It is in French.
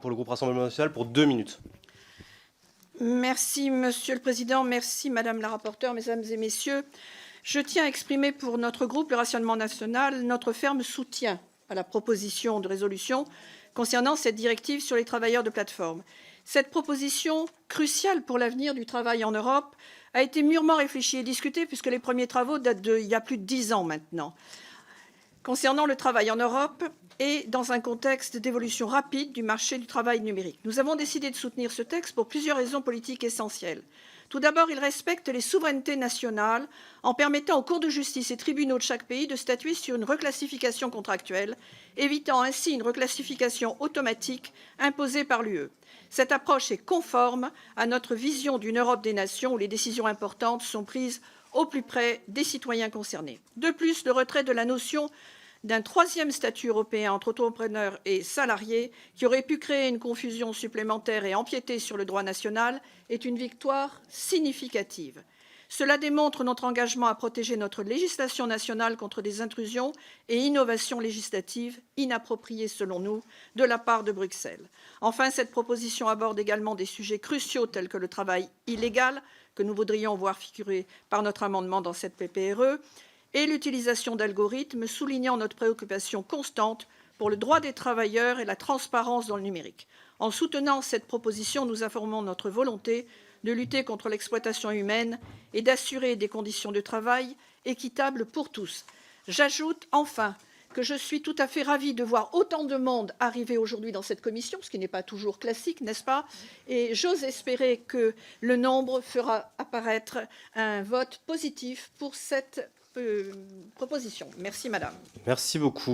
Pour le groupe Rassemblement national, pour 2 minutes. Merci, Monsieur le Président. Merci, Madame la rapporteure, Mesdames et Messieurs. Je tiens à exprimer pour notre groupe, le Rassemblement national, notre ferme soutien à la proposition de résolution concernant cette directive sur les travailleurs de plateforme. Cette proposition, cruciale pour l'avenir du travail en Europe, a été mûrement réfléchie et discutée puisque les premiers travaux datent d'il y a plus de 10 ans maintenant. Concernant le travail en Europe et dans un contexte d'évolution rapide du marché du travail numérique. Nous avons décidé de soutenir ce texte pour plusieurs raisons politiques essentielles. Tout d'abord, il respecte les souverainetés nationales en permettant aux cours de justice et tribunaux de chaque pays de statuer sur une reclassification contractuelle, évitant ainsi une reclassification automatique imposée par l'UE. Cette approche est conforme à notre vision d'une Europe des nations où les décisions importantes sont prises au plus près des citoyens concernés. De plus, le retrait de la notion d'un troisième statut européen entre entrepreneurs et salariés, qui aurait pu créer une confusion supplémentaire et empiéter sur le droit national, est une victoire significative. Cela démontre notre engagement à protéger notre législation nationale contre des intrusions et innovations législatives inappropriées, selon nous, de la part de Bruxelles. Enfin, cette proposition aborde également des sujets cruciaux tels que le travail illégal, que nous voudrions voir figurer par notre amendement dans cette PPRE, et l'utilisation d'algorithmes, soulignant notre préoccupation constante pour le droit des travailleurs et la transparence dans le numérique. En soutenant cette proposition, nous affirmons notre volonté de lutter contre l'exploitation humaine et d'assurer des conditions de travail équitables pour tous. J'ajoute enfin que je suis tout à fait ravie de voir autant de monde arriver aujourd'hui dans cette commission, ce qui n'est pas toujours classique, n'est-ce pas? Et j'ose espérer que le nombre fera apparaître un vote positif pour cette proposition. Merci, Madame. Merci beaucoup.